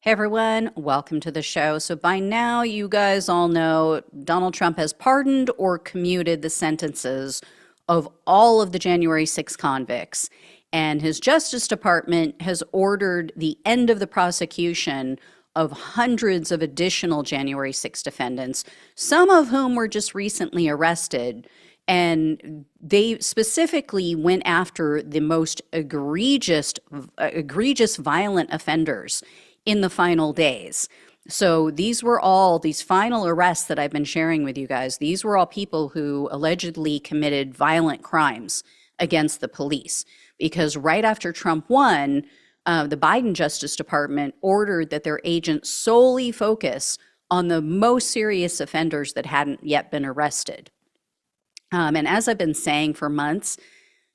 Hey everyone, welcome to the show. So by now, you guys all know Donald Trump has pardoned or commuted the sentences of all of the January 6 convicts. And his Justice Department has ordered the end of the prosecution of hundreds of additional January 6 defendants, some of whom were just recently arrested. And they specifically went after the most egregious violent offenders in the final days. So these final arrests that I've been sharing with you guys, these were all people who allegedly committed violent crimes against the police. Because right after Trump won, the Biden Justice Department ordered that their agents solely focus on the most serious offenders that hadn't yet been arrested. And as I've been saying for months,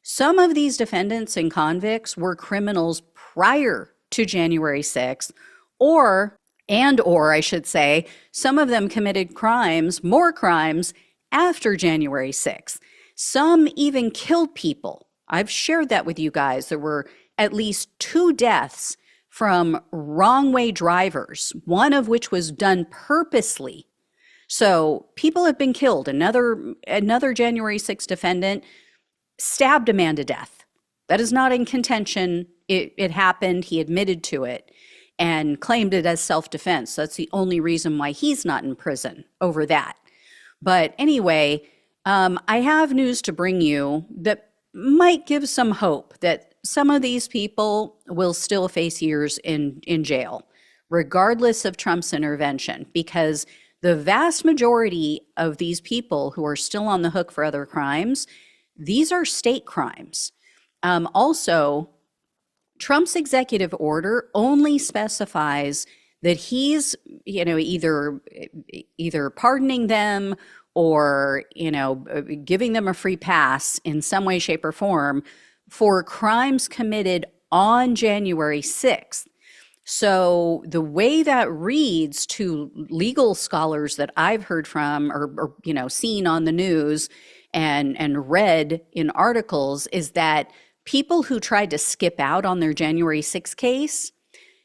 some of these defendants and convicts were criminals prior to January 6th, or I should say, some of them committed more crimes after January 6th. Some even killed people. I've shared that with you guys. There were at least 2 deaths from wrong way drivers, one of which was done purposely. So people have been killed. Another January 6th defendant stabbed a man to death. That is not in contention. It happened. He admitted to it and claimed it as self-defense. That's the only reason why he's not in prison over that. But anyway, I have news to bring you that might give some hope that some of these people will still face years in jail, regardless of Trump's intervention, because the vast majority of these people who are still on the hook for other crimes, these are state crimes. Also, Trump's executive order only specifies that he's, either pardoning them or, giving them a free pass in some way, shape, or form for crimes committed on January 6th. So the way that reads to legal scholars that I've heard from or seen on the news and read in articles is that people who tried to skip out on their January 6th case,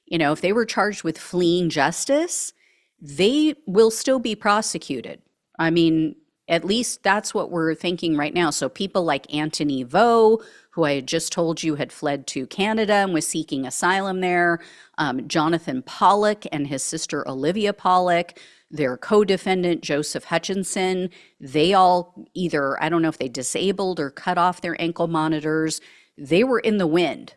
if they were charged with fleeing justice, they will still be prosecuted. I mean, at least that's what we're thinking right now. So people like Anthony Vo, who I had just told you had fled to Canada and was seeking asylum there, Jonathan Pollock and his sister Olivia Pollock, their co-defendant Joseph Hutchinson, they all either, I don't know if they disabled or cut off their ankle monitors. They were in the wind.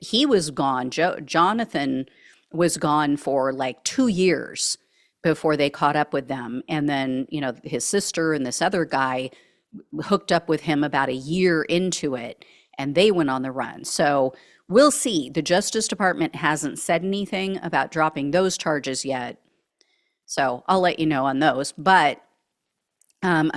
He was gone. Jonathan was gone for like 2 years before they caught up with them. And then, his sister and this other guy hooked up with him about a year into it, and they went on the run. So we'll see. The Justice Department hasn't said anything about dropping those charges yet. So I'll let you know on those. But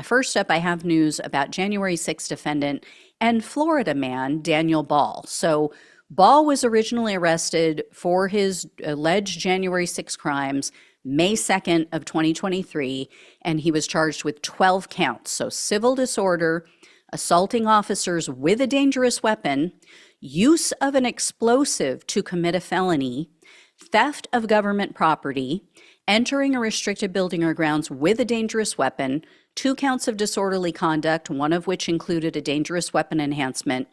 first up, I have news about January 6th defendant and Florida man, Daniel Ball. So Ball was originally arrested for his alleged January 6 crimes May 2nd of 2023, and he was charged with 12 counts. So civil disorder, assaulting officers with a dangerous weapon, use of an explosive to commit a felony, theft of government property, entering a restricted building or grounds with a dangerous weapon, 2 counts of disorderly conduct, one of which included a dangerous weapon enhancement,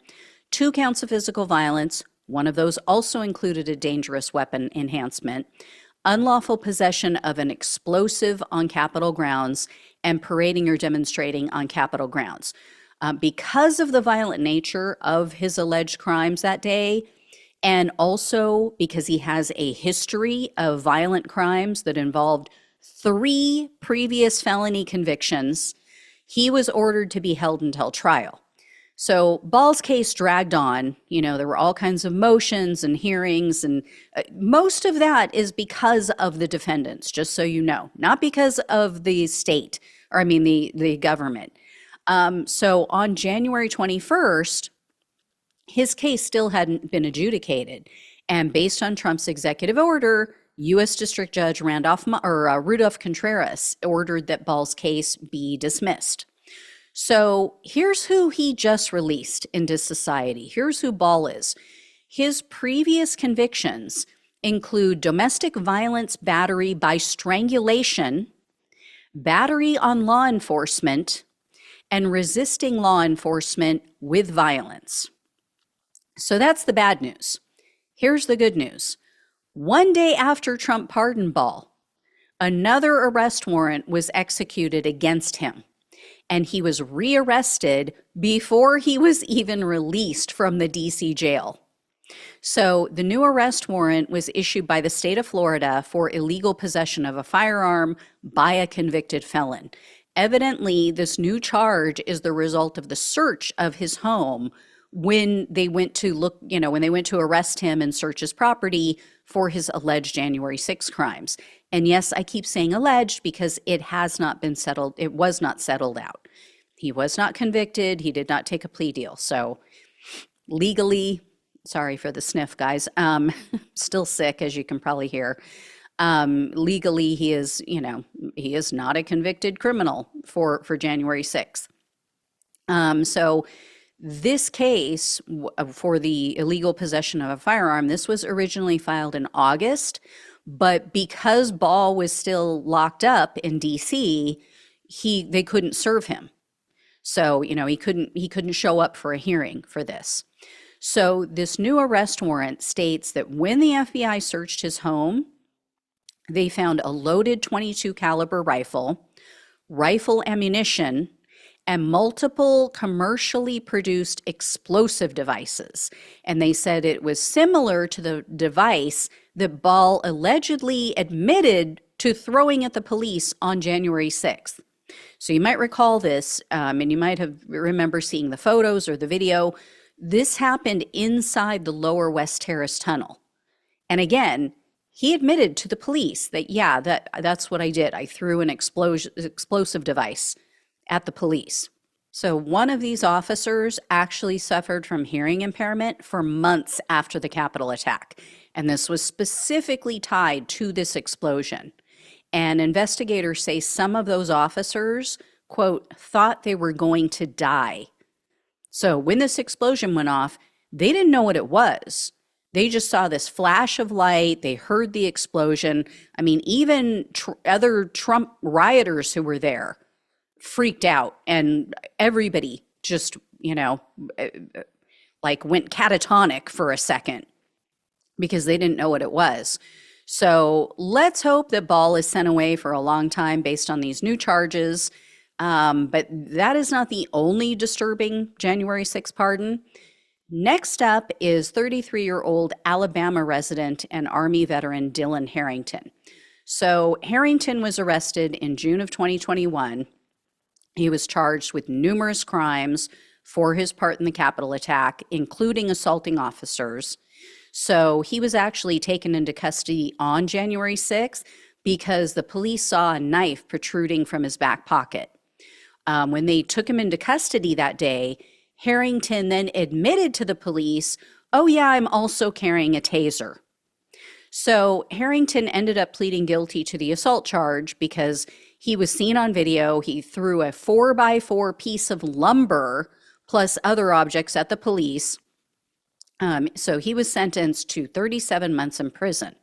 2 counts of physical violence, one of those also included a dangerous weapon enhancement, unlawful possession of an explosive on Capitol grounds, and parading or demonstrating on Capitol grounds. Because of the violent nature of his alleged crimes that day, and also because he has a history of violent crimes that involved 3 previous felony convictions, he was ordered to be held until trial. So Ball's case dragged on. There were all kinds of motions and hearings, and most of that is because of the defendants, just so you know, not because of the state, or the government. So on January 21st, his case still hadn't been adjudicated. And based on Trump's executive order, U.S. District Judge Rudolph Contreras ordered that Ball's case be dismissed. So here's who he just released into society. Here's who Ball is. His previous convictions include domestic violence battery by strangulation, battery on law enforcement, and resisting law enforcement with violence. So that's the bad news. Here's the good news. One day after Trump pardon ball, another arrest warrant was executed against him, and he was rearrested before he was even released from the DC jail. So the new arrest warrant was issued by the state of Florida for illegal possession of a firearm by a convicted felon. Evidently, this new charge is the result of the search of his home when they went to look, when they went to arrest him and search his property for his alleged January 6 crimes. And yes, I keep saying alleged because it has not been settled. It was not settled out. He was not convicted. He did not take a plea deal. So legally, sorry for the sniff, guys. Still sick, as you can probably hear. Legally, he is not a convicted criminal for January 6th. So this case for the illegal possession of a firearm, this was originally filed in August, but because Ball was still locked up in DC, they couldn't serve him. So, he couldn't show up for a hearing for this. So this new arrest warrant states that when the FBI searched his home, they found a loaded .22 caliber rifle, rifle ammunition, and multiple commercially produced explosive devices. And they said it was similar to the device that Ball allegedly admitted to throwing at the police on January 6th. So you might recall this, and you might have remember seeing the photos or the video. This happened inside the Lower West Terrace tunnel. And again, he admitted to the police that, yeah, that's what I did. I threw an explosive device at the police. So one of these officers actually suffered from hearing impairment for months after the Capitol attack. And this was specifically tied to this explosion. And investigators say some of those officers, quote, thought they were going to die. So when this explosion went off, they didn't know what it was. They just saw this flash of light. They heard the explosion. I mean, even other Trump rioters who were there freaked out, and everybody just, went catatonic for a second because they didn't know what it was. So let's hope that Ball is sent away for a long time based on these new charges. But that is not the only disturbing January 6th pardon. Next up is 33-year-old Alabama resident and Army veteran Dylan Harrington. So Harrington was arrested in June of 2021. He was charged with numerous crimes for his part in the Capitol attack, including assaulting officers. So he was actually taken into custody on January 6th because the police saw a knife protruding from his back pocket. When they took him into custody that day, Harrington then admitted to the police, oh yeah, I'm also carrying a taser. So Harrington ended up pleading guilty to the assault charge because he was seen on video. He threw a 4x4 piece of lumber plus other objects at the police. So he was sentenced to 37 months in prison.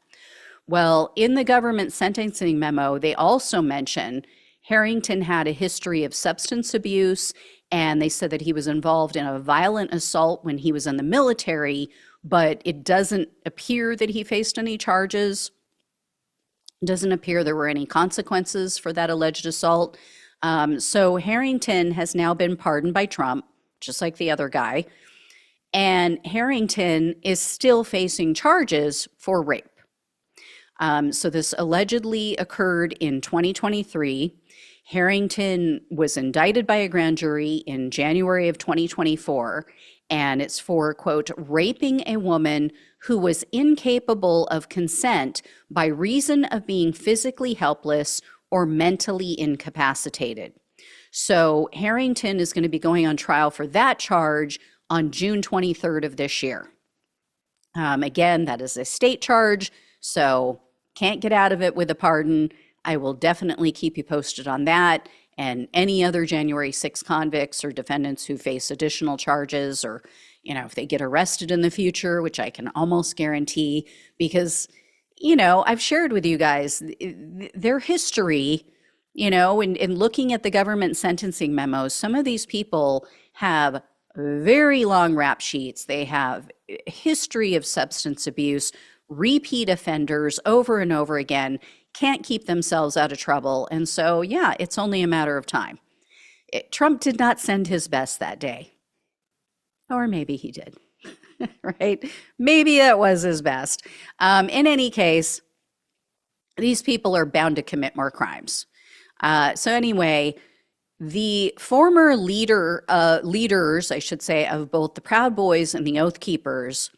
Well, in the government sentencing memo, they also mention Harrington had a history of substance abuse, and they said that he was involved in a violent assault when he was in the military, but it doesn't appear that he faced any charges. It doesn't appear there were any consequences for that alleged assault. So Harrington has now been pardoned by Trump, just like the other guy. And Harrington is still facing charges for rape. So this allegedly occurred in 2023. Harrington was indicted by a grand jury in January of 2024, and it's for, quote, raping a woman who was incapable of consent by reason of being physically helpless or mentally incapacitated. So Harrington is going to be going on trial for that charge on June 23rd of this year. Again, that is a state charge, so can't get out of it with a pardon. I will definitely keep you posted on that and any other January 6 convicts or defendants who face additional charges, or, if they get arrested in the future, which I can almost guarantee, because I've shared with you guys their history, in looking at the government sentencing memos. Some of these people have very long rap sheets. They have a history of substance abuse, repeat offenders over and over again, can't keep themselves out of trouble. And so, yeah, it's only a matter of time. Trump did not send his best that day. Or maybe he did, right? Maybe that was his best. In any case, these people are bound to commit more crimes. So anyway, the former leaders, I should say, of both the Proud Boys and the Oath Keepers,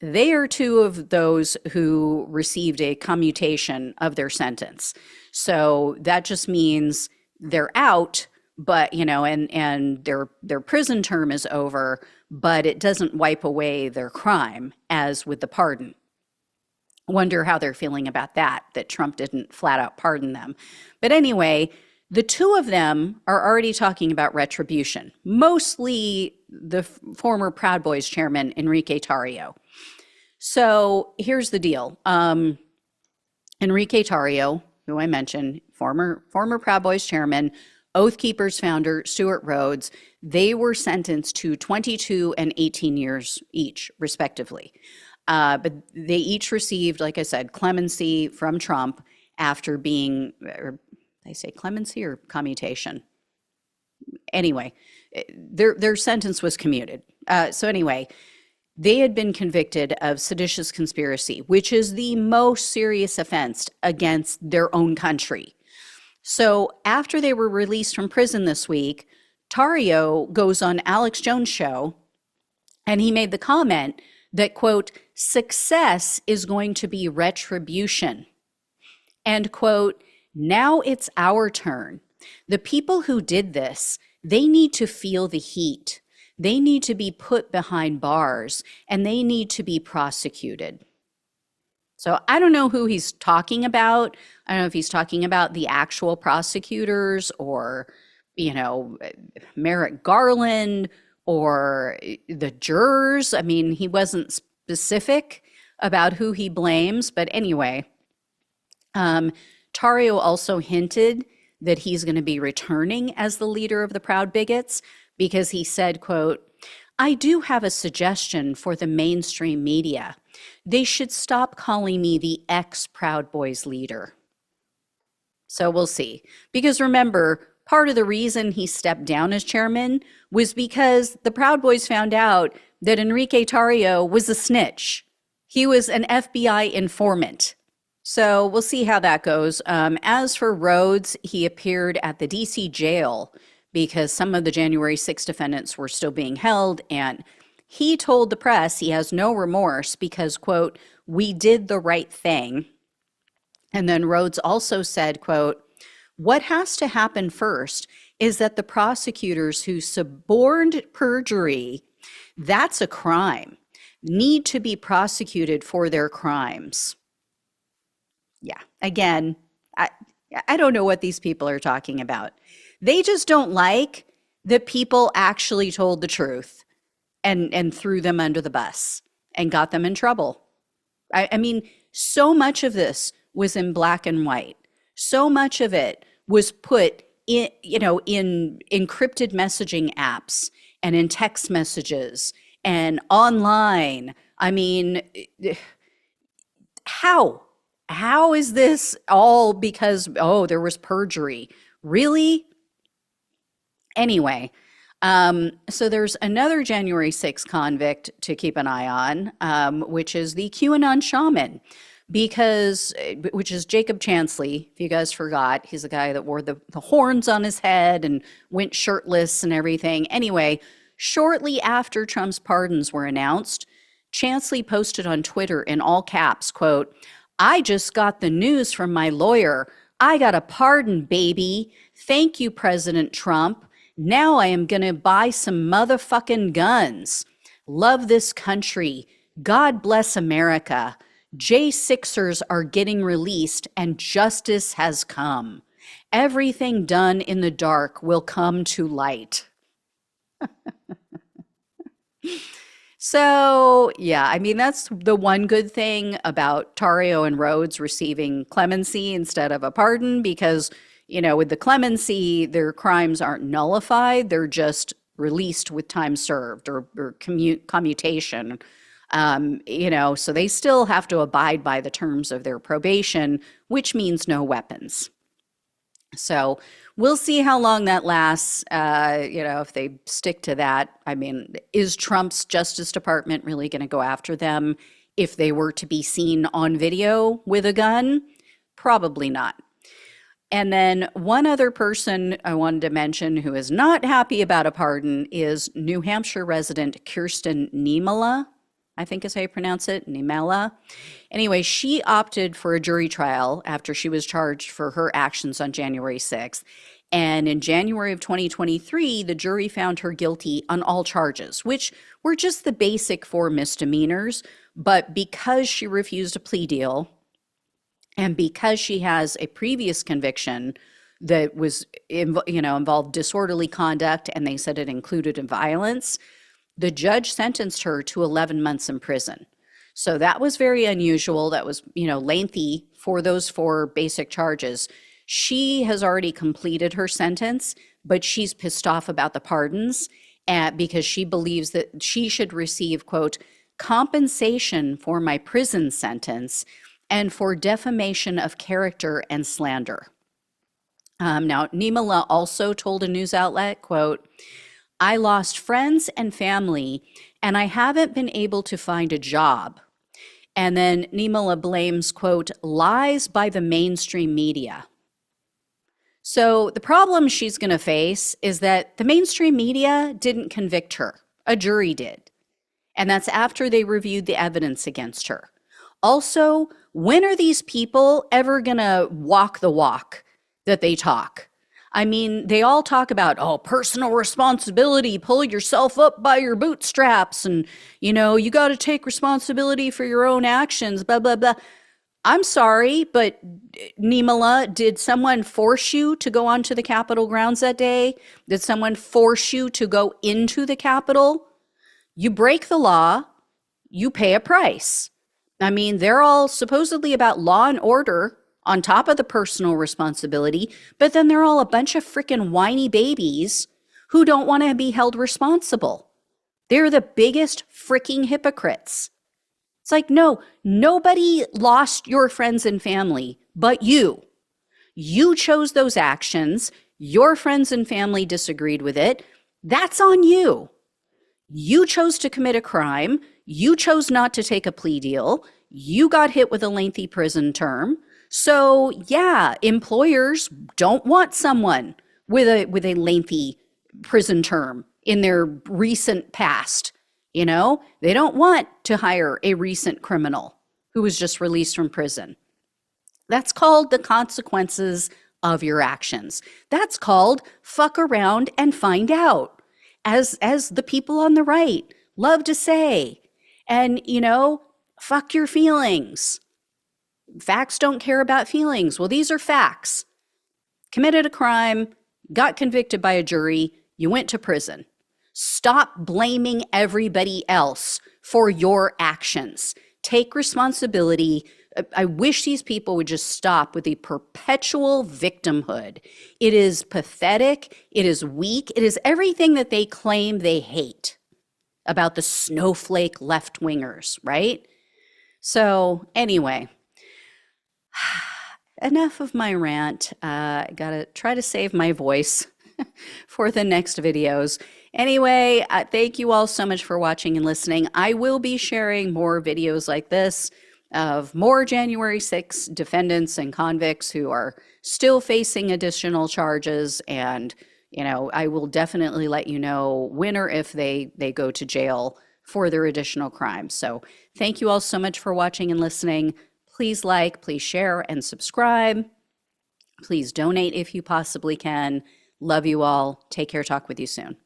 they are two of those who received a commutation of their sentence. So that just means they're out, but and their prison term is over, but it doesn't wipe away their crime as with the pardon. Wonder how they're feeling about that Trump didn't flat out pardon them. But anyway, the two of them are already talking about retribution, mostly the former Proud Boys chairman, Enrique Tarrio. So here's the deal. Enrique Tarrio, who I mentioned, former Proud Boys chairman, Oath Keepers founder, Stuart Rhodes, they were sentenced to 22 and 18 years each, respectively. But they each received, like I said, clemency from Trump after being, or I say clemency or commutation. Anyway, their sentence was commuted. So anyway, they had been convicted of seditious conspiracy, which is the most serious offense against their own country. So after they were released from prison this week, Tarrio goes on Alex Jones' show, and he made the comment that, quote, success is going to be retribution. And, quote, now it's our turn. The people who did this, they need to feel the heat. They need to be put behind bars, and they need to be prosecuted. So I don't know who he's talking about. I don't know if he's talking about the actual prosecutors or, Merrick Garland or the jurors. I mean, he wasn't specific about who he blames. But anyway, Tarrio also hinted that he's going to be returning as the leader of the Proud Bigots because he said, quote, I do have a suggestion for the mainstream media. They should stop calling me the ex-Proud Boys leader. So we'll see. Because remember, part of the reason he stepped down as chairman was because the Proud Boys found out that Enrique Tarrio was a snitch. He was an FBI informant. So we'll see how that goes. As for Rhodes, he appeared at the D.C. jail because some of the January 6 defendants were still being held, and he told the press he has no remorse because, quote, we did the right thing. And then Rhodes also said, quote, what has to happen first is that the prosecutors who suborned perjury, that's a crime, need to be prosecuted for their crimes. Yeah, again, I don't know what these people are talking about. They just don't like that people actually told the truth and threw them under the bus and got them in trouble. I mean, so much of this was in black and white. So much of it was put in, in encrypted messaging apps and in text messages and online. I mean, how is this all because, there was perjury? Really? Anyway, so there's another January 6 convict to keep an eye on, which is the QAnon Shaman, which is Jacob Chansley. If you guys forgot, he's the guy that wore the horns on his head and went shirtless and everything. Anyway, shortly after Trump's pardons were announced, Chansley posted on Twitter in all caps, quote, I just got the news from my lawyer. I got a pardon, baby. Thank you, President Trump. Now I am going to buy some motherfucking guns. Love this country. God bless America. J6ers are getting released and justice has come. Everything done in the dark will come to light. So, yeah, I mean, that's the one good thing about Tario and Rhodes receiving clemency instead of a pardon, because, with the clemency, their crimes aren't nullified. They're just released with time served or commutation. So they still have to abide by the terms of their probation, which means no weapons. So we'll see how long that lasts, if they stick to that. I mean, is Trump's Justice Department really going to go after them if they were to be seen on video with a gun? Probably not. And then one other person I wanted to mention who is not happy about a pardon is New Hampshire resident Kirsten Niemela. I think is how you pronounce it, Niemela. Anyway, she opted for a jury trial after she was charged for her actions on January 6th. And in January of 2023, the jury found her guilty on all charges, which were just the basic 4 misdemeanors. But because she refused a plea deal, and because she has a previous conviction that was, involved disorderly conduct, and they said it included violence, the judge sentenced her to 11 months in prison. So that was very unusual. That was, lengthy for those 4 basic charges. She has already completed her sentence, but she's pissed off about the pardons because she believes that she should receive, quote, compensation for my prison sentence and for defamation of character and slander. Now, Niemela also told a news outlet, quote, I lost friends and family, and I haven't been able to find a job. And then Niemela blames, quote, lies by the mainstream media. So the problem she's going to face is that the mainstream media didn't convict her. A jury did. And that's after they reviewed the evidence against her. Also, when are these people ever going to walk the walk that they talk? I mean, they all talk about, personal responsibility, pull yourself up by your bootstraps, and, you got to take responsibility for your own actions, blah, blah, blah. I'm sorry, but Niemela, did someone force you to go onto the Capitol grounds that day? Did someone force you to go into the Capitol? You break the law, you pay a price. I mean, they're all supposedly about law and order on top of the personal responsibility, but then they're all a bunch of freaking whiny babies who don't want to be held responsible. They're the biggest freaking hypocrites. It's like, no, nobody lost your friends and family but you. You chose those actions. Your friends and family disagreed with it. That's on you. You chose to commit a crime. You chose not to take a plea deal. You got hit with a lengthy prison term. So yeah, employers don't want someone with a lengthy prison term in their recent past. They don't want to hire a recent criminal who was just released from prison. That's called the consequences of your actions. That's called fuck around and find out, as the people on the right love to say. And, fuck your feelings. Facts don't care about feelings. Well, these are facts. Committed a crime, got convicted by a jury, you went to prison. Stop blaming everybody else for your actions. Take responsibility. I wish these people would just stop with the perpetual victimhood. It is pathetic. It is weak. It is everything that they claim they hate about the snowflake left-wingers, right? So anyway, enough of my rant. I gotta try to save my voice for the next videos. Anyway, thank you all so much for watching and listening. I will be sharing more videos like this of more January 6 defendants and convicts who are still facing additional charges. And, I will definitely let you know when or if they go to jail for their additional crimes. So thank you all so much for watching and listening. Please like, please share, and subscribe. Please donate if you possibly can. Love you all. Take care. Talk with you soon.